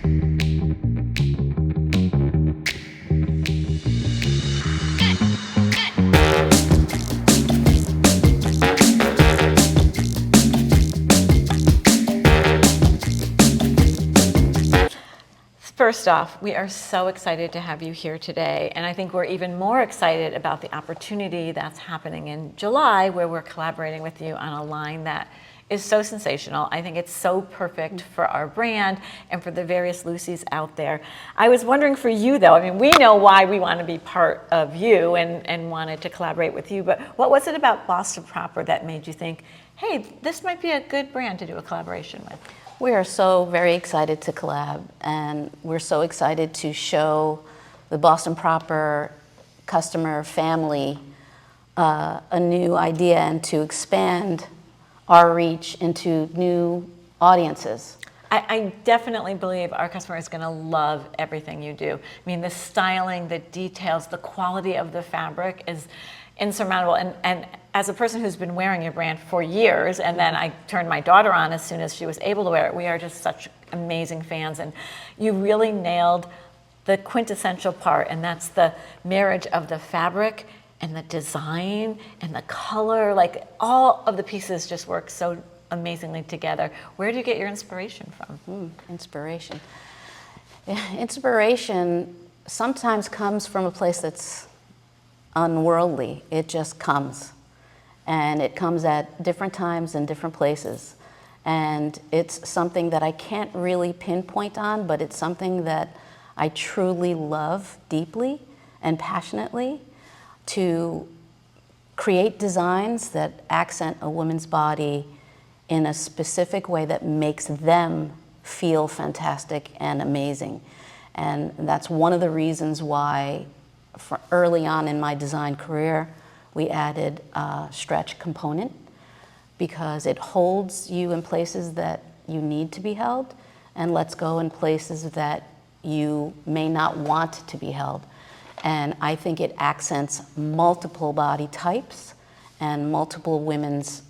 First off, we are so excited to have you here today, and I think we're even more excited about the opportunity that's happening in July, where we're collaborating with you on a line that is so sensational. I think it's so perfect for our brand and for the various Lucys out there. I was wondering for you though, I mean, we know why we want to be part of you and wanted to collaborate with you, but what was it about Boston Proper that made you think, hey, this might be a good brand to do a collaboration with? We are so very excited to collab, and we're so excited to show the Boston Proper customer family a new idea and to expand our reach into new audiences. I definitely believe our customer is going to love everything you do. I mean, the styling, the details, the quality of the fabric is insurmountable. And as a person who's been wearing your brand for years, and then I turned my daughter on as soon as she was able to wear it, we are just such amazing fans. And you really nailed the quintessential part, and that's the marriage of the fabric and the design and the color. Like, all of the pieces just work so amazingly together. Where do you get your inspiration from? Inspiration. Inspiration sometimes comes from a place that's unworldly. It just comes. And it comes at different times and different places. And it's something that I can't really pinpoint on, but it's something that I truly love deeply and passionately, to create designs that accent a woman's body in a specific way that makes them feel fantastic and amazing. And that's one of the reasons why early on in my design career, we added a stretch component, because it holds you in places that you need to be held and lets go in places that you may not want to be held. And I think it accents multiple body types and multiple women's,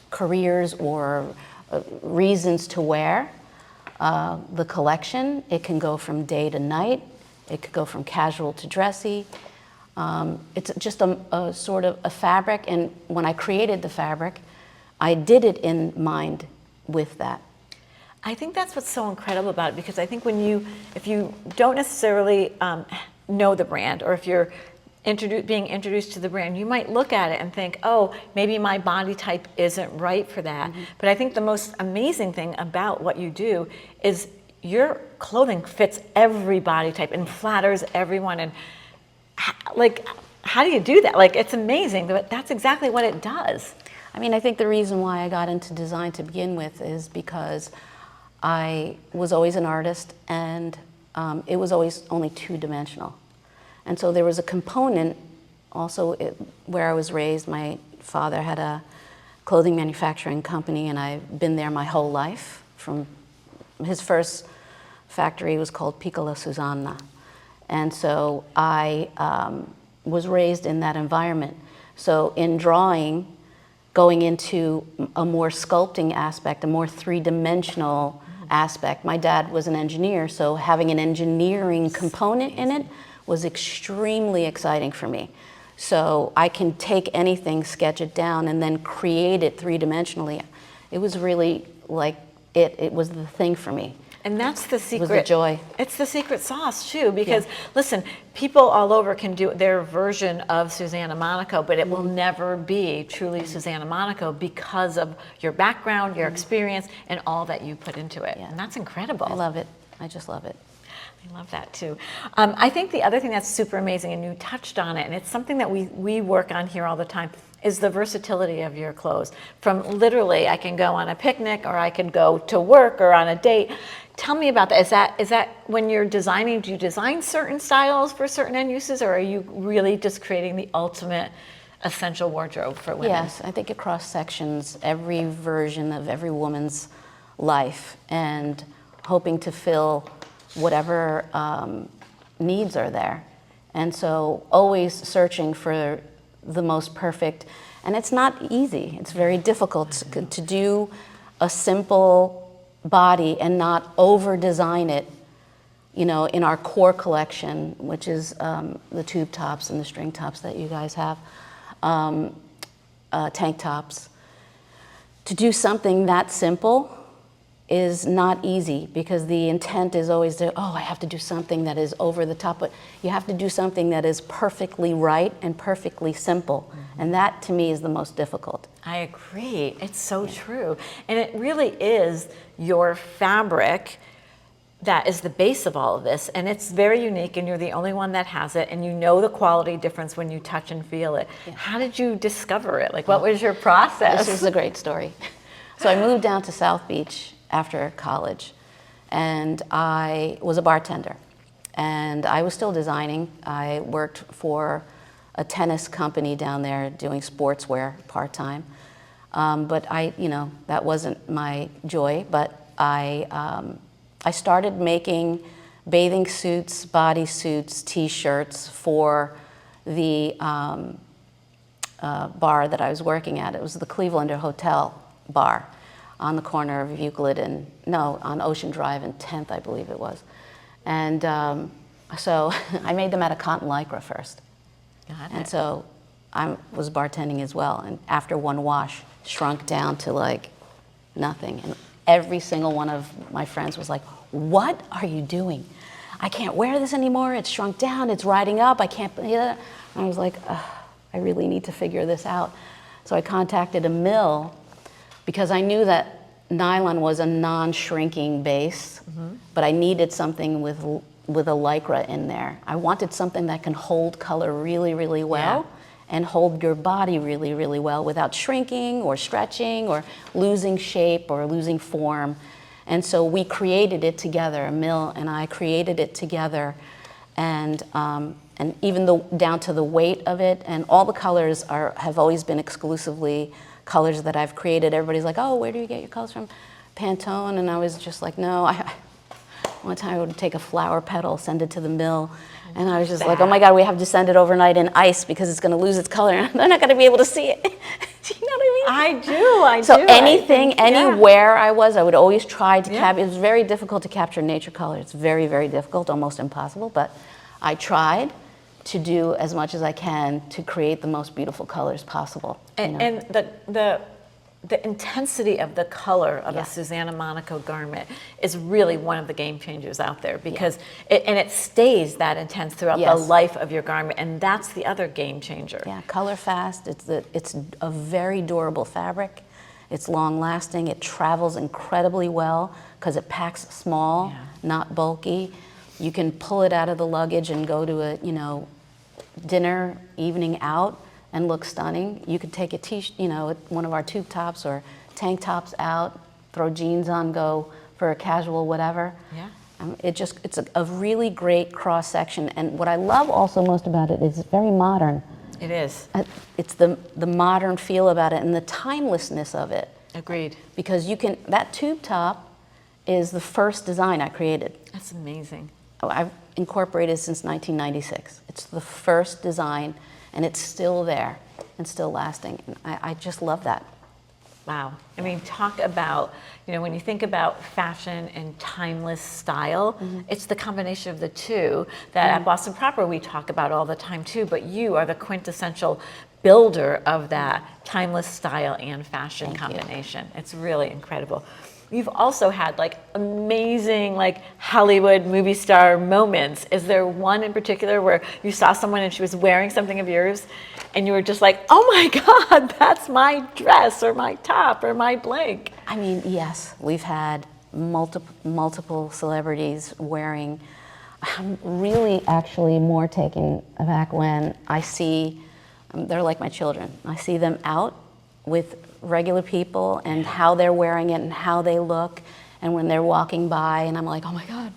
careers or reasons to wear the collection. It can go from day to night. It could go from casual to dressy. It's just a sort of a fabric, and when I created the fabric, I did it in mind with that. I think that's what's so incredible about it, because I think if you don't necessarily know the brand, or if you're being introduced to the brand, you might look at it and think, oh, maybe my body type isn't right for that. Mm-hmm. But I think the most amazing thing about what you do is your clothing fits every body type and flatters everyone. And how do you do that? Like, it's amazing, but that's exactly what it does. I mean, I think the reason why I got into design to begin with is because I was always an artist, and it was always only two-dimensional. And so there was a component also where I was raised. My father had a clothing manufacturing company, and I've been there my whole life. From his first factory was called Piccola Susana. And so I was raised in that environment. So in drawing, going into a more sculpting aspect, a more three-dimensional aspect. My dad was an engineer, so having an engineering component in it was extremely exciting for me. So I can take anything, sketch it down, and then create it three-dimensionally. It was really like it was the thing for me. And that's the secret. It was the joy. It's the secret sauce too, because listen, people all over can do their version of Susana Monaco, but it will never be truly Susana Monaco because of your background, your experience, and all that you put into it. Yeah. And that's incredible. I love it. I just love it. I love that too. I think the other thing that's super amazing, and you touched on it, and it's something that we work on here all the time, is the versatility of your clothes. From literally, I can go on a picnic, or I can go to work, or on a date. Tell me about that. Is that when you're designing, do you design certain styles for certain end uses, or are you really just creating the ultimate essential wardrobe for women? Yes, I think it cross-sections every version of every woman's life, and hoping to fill whatever needs are there. And so always searching for the most perfect, and it's not easy. It's very difficult to do a simple body and not over design it, you know, in our core collection, which is the tube tops and the string tops that you guys have, tank tops. To do something that simple is not easy, because the intent is always to, oh, I have to do something that is over the top, but you have to do something that is perfectly right and perfectly simple. And that, to me, is the most difficult. I agree. It's so true. And it really is your fabric that is the base of all of this. And it's very unique, and you're the only one that has it, and you know the quality difference when you touch and feel it. Yeah. How did you discover it? Like, what was your process? This is a great story. So I moved down to South Beach after college, and I was a bartender. And I was still designing. I worked for a tennis company down there doing sportswear part-time. But you know, that wasn't my joy. But I started making bathing suits, bodysuits, t-shirts for the bar that I was working at. It was the Clevelander Hotel bar on the corner of Euclid and, no, on Ocean Drive and 10th, I believe it was. And so I made them out of cotton lycra first. Got it. And so I was bartending as well. And after one wash, shrunk down to like nothing. And every single one of my friends was like, what are you doing? I can't wear this anymore. It's shrunk down. It's riding up. I can't. And I was like, I really need to figure this out. So I contacted a mill, because I knew that nylon was a non-shrinking base, but I needed something with a lycra in there. I wanted something that can hold color really, really well, and hold your body really, really well without shrinking or stretching or losing shape or losing form. And so we created it together, a mill and I created it together, and even down to the weight of it, and all the colors have always been exclusively colors that I've created. Everybody's like, oh, where do you get your colors from? Pantone. And I was just like, no. One time I would take a flower petal, send it to the mill, and I was just like, oh my God, we have to send it overnight in ice because it's going to lose its color and they're not going to be able to see it. Do you know what I mean? I do. So anything, anywhere I was, I would always try to capture. It was very difficult to capture nature color. It's very, very difficult, almost impossible, but I tried to do as much as I can to create the most beautiful colors possible. And the intensity of the color of a Susana Monaco garment is really one of the game changers out there, because it stays that intense throughout the life of your garment, and that's the other game changer. Yeah, color fast. It's a very durable fabric. It's long lasting. It travels incredibly well because it packs small, not bulky. You can pull it out of the luggage and go to a dinner, evening out, and look stunning. You could take one of our tube tops or tank tops out, throw jeans on, go for a casual whatever. Yeah. It's a really great cross section, and what I love also most about it is it's very modern. It is. It's the modern feel about it and the timelessness of it. Agreed. Because that tube top is the first design I created. That's amazing. I've incorporated since 1996. It's the first design, and it's still there and still lasting. And I just love that. Wow. I mean, talk about, when you think about fashion and timeless style, it's the combination of the two that at Boston Proper we talk about all the time too, but you are the quintessential builder of that timeless style and fashion combination. It's really incredible. You've also had amazing Hollywood movie star moments. Is there one in particular where you saw someone and she was wearing something of yours and you were just like, oh my God, that's my dress or my top or my blank? I mean, yes, we've had multiple celebrities wearing. I'm really actually more taken aback when I see, they're like my children. I see them out with regular people and how they're wearing it and how they look, and when they're walking by and I'm like, oh my God,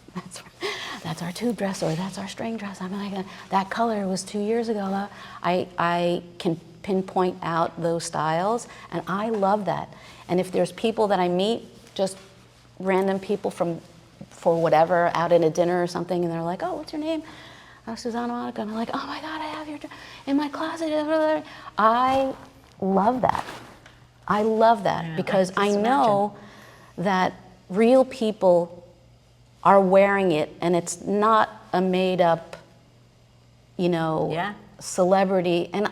that's our tube dress or that's our string dress. I'm like, that color was 2 years ago. I can pinpoint out those styles, and I love that. And if there's people that I meet, just random people for whatever, out at a dinner or something, and they're like, oh, what's your name? Susana Monaco. And I'm like, oh my God, I have your dress in my closet. I love that. I love that because I know that real people are wearing it, and it's not a made up, you know, Yeah. celebrity. And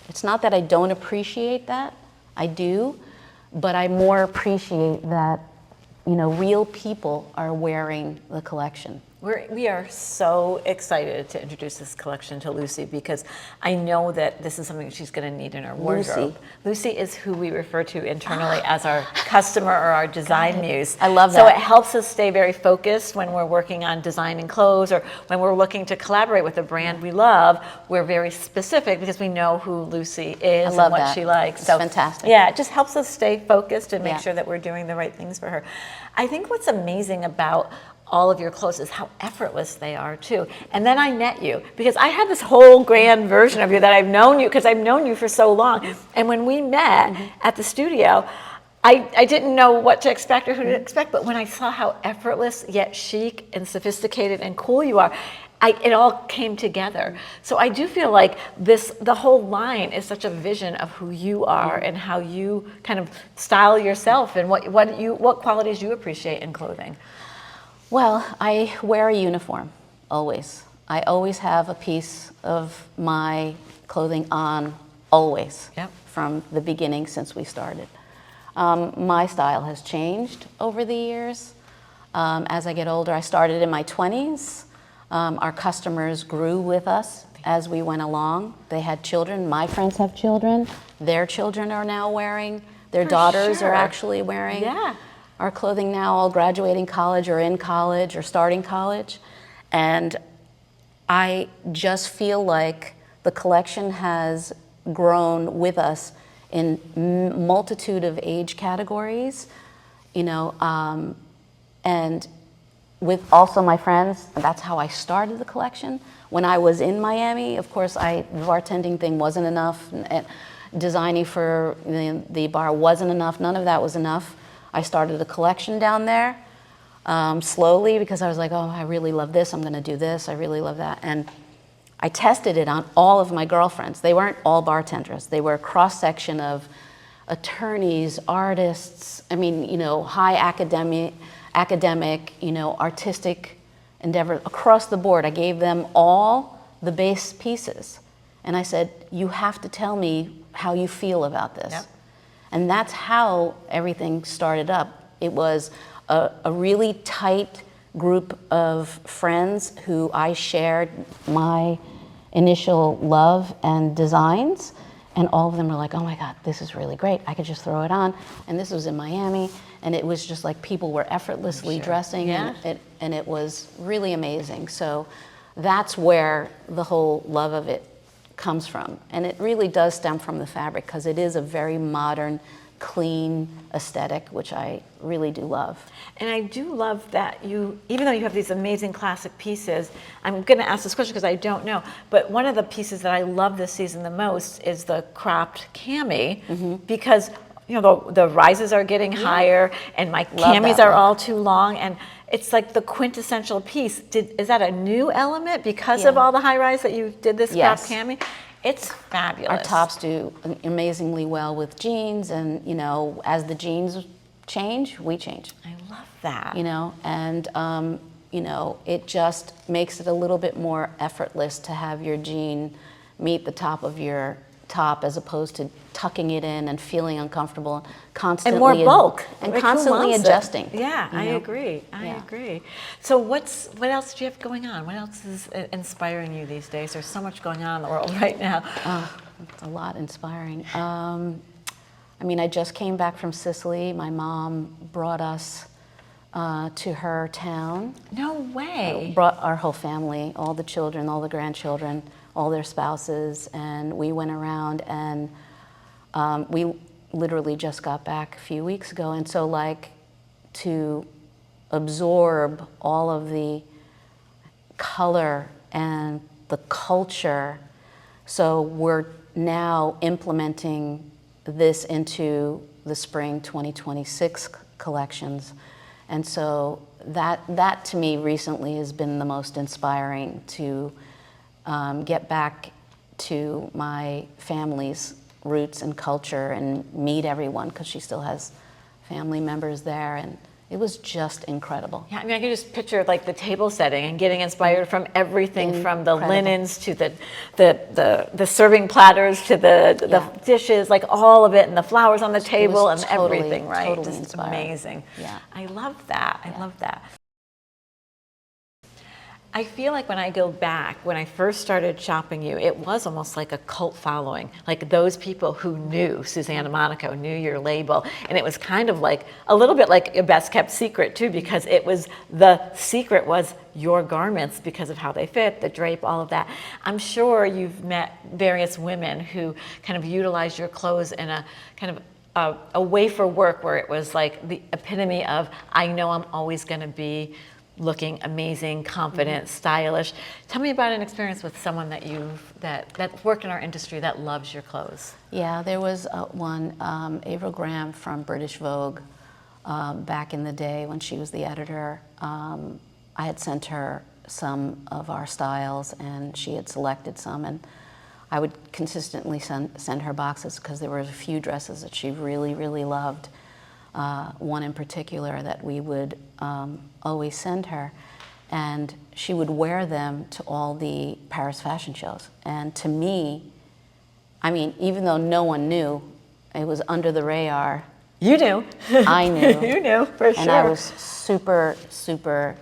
it's not that I don't appreciate that, I do, but I more appreciate that, you know, real people are wearing the collection. We are so excited to introduce this collection to Lucy because I know that this is something she's going to need in her wardrobe. Lucy is who we refer to internally as our customer or our design muse. I love that. So it helps us stay very focused when we're working on designing clothes or when we're looking to collaborate with a brand we love. We're very specific because we know who Lucy is and what she likes. It's fantastic. Yeah, it just helps us stay focused and make Yeah. sure that we're doing the right things for her. I think what's amazing about all of your clothes is how effortless they are too. And then I met you because I had this whole grand version of you that I've known you because I've known you for so long. And when we met at the studio, I didn't know what to expect or who to expect, but when I saw how effortless yet chic and sophisticated and cool you are, it all came together. So I do feel like the whole line is such a vision of who you are and how you kind of style yourself and what qualities you appreciate in clothing. Well, I wear a uniform, always. I always have a piece of my clothing on, always, from the beginning since we started. My style has changed over the years. As I get older, I started in my 20s. Our customers grew with us as we went along. They had children. My friends have children. Their children are now wearing. Their daughters are actually wearing. Yeah. Our clothing now, all graduating college or in college or starting college. And I just feel like the collection has grown with us in multitude of age categories, you know, and with also my friends. That's how I started the collection. When I was in Miami, of course, the bartending thing wasn't enough, and designing for the bar wasn't enough. None of that was enough. I started a collection down there slowly because I was like, oh, I really love this. I'm going to do this. I really love that. And I tested it on all of my girlfriends. They weren't all bartenders. They were a cross-section of attorneys, artists, I mean, you know, high academic, you know, artistic endeavor across the board. I gave them all the base pieces. And I said, you have to tell me how you feel about this. Yep. And that's how everything started up. It was a really tight group of friends who I shared my initial love and designs, and all of them were like, oh my God, this is really great. I could just throw it on. And this was in Miami, and it was just like people were effortlessly dressing, and it was really amazing. So that's where the whole love of it comes from. And it really does stem from the fabric because it is a very modern, clean aesthetic, which I really do love. And I do love that you, even though you have these amazing classic pieces, I'm going to ask this question because I don't know, but one of the pieces that I love this season the most is the cropped cami, because you know the rises are getting higher and my camis are all too long, and it's like the quintessential piece. Is that a new element because of all the high rise that you did this cropped cami? It's fabulous. Our tops do amazingly well with jeans, and you know, as the jeans change, we change. I love that. You know, and you know, it just makes it a little bit more effortless to have your jean meet the top of your top as opposed to tucking it in and feeling uncomfortable and constantly and more bulk and constantly adjusting. Yeah, I agree. I agree. So what else do you have going on? What else is inspiring you these days? There's so much going on in the world right now. It's a lot inspiring. I mean, I just came back from Sicily. My mom brought us to her town. No way. Brought our whole family, all the children, all the grandchildren, all their spouses, and we went around, and we literally just got back a few weeks ago. And so, like, to absorb all of the color and the culture, so we're now implementing this into the spring 2026 collections. And so that to me recently has been the most inspiring, to get back to my family's roots and culture and meet everyone, because she still has family members there, and it was just incredible. Yeah, I mean, I can just picture like the table setting and getting inspired from everything, from the linens to the serving platters to the dishes, like all of it, and the flowers on the table and everything, right? Totally just inspiring. amazing. Yeah. I love that. I love that. I feel like when I go back, when I first started shopping you, it was almost like a cult following. Like those people who knew Susana Monaco, knew your label. And it was kind of like, a little bit like a best kept secret too, because it was, the secret was your garments because of how they fit, the drape, all of that. I'm sure you've met various women who kind of utilized your clothes in a kind of a way for work where it was like the epitome of, I know I'm always gonna be looking amazing, confident, stylish. Tell me about an experience with someone that that worked in our industry that loves your clothes. Yeah, there was one, Avril Graham from British Vogue, back in the day when she was the editor. I had sent her some of our styles, and she had selected some, and I would consistently send her boxes because there were a few dresses that she really, really loved. One in particular that we would always send her, and she would wear them to all the Paris fashion shows. And to me, I mean, even though no one knew, it was under the radar. You knew. I knew. You knew, for sure. And I was super, super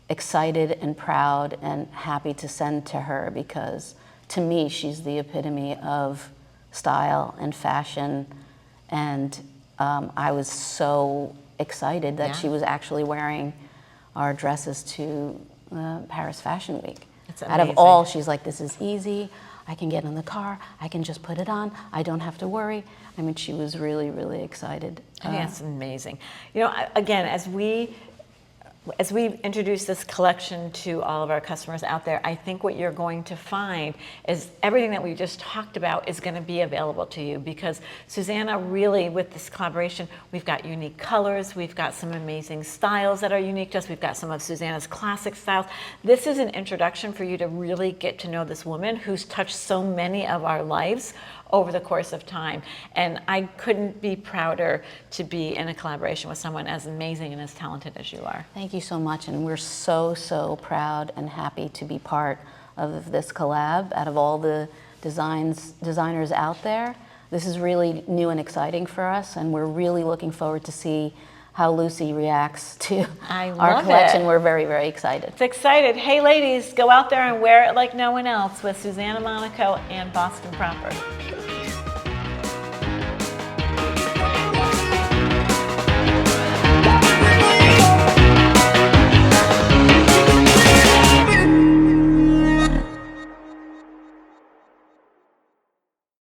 excited and proud and happy to send to her, because to me, she's the epitome of style and fashion. And I was so excited that she was actually wearing our dresses to Paris Fashion Week. That's Out of all, she's like, this is easy. I can get in the car. I can just put it on. I don't have to worry. I mean, she was really, really excited. I think that's amazing. You know, again, as we introduce this collection to all of our customers out there, I think what you're going to find is everything that we just talked about is going to be available to you, because Susana, really, with this collaboration, we've got unique colors, we've got some amazing styles that are unique to us, we've got some of Susana's classic styles. This is an introduction for you to really get to know this woman who's touched so many of our lives over the course of time. And I couldn't be prouder to be in a collaboration with someone as amazing and as talented as you are. Thank you so much, and we're so, so proud and happy to be part of this collab. Out of all the designers out there, this is really new and exciting for us, and we're really looking forward to see how Lucy reacts to our collection. We're very, very excited. It's excited. Hey ladies, go out there and wear it like no one else with Susana Monaco and Boston Proper.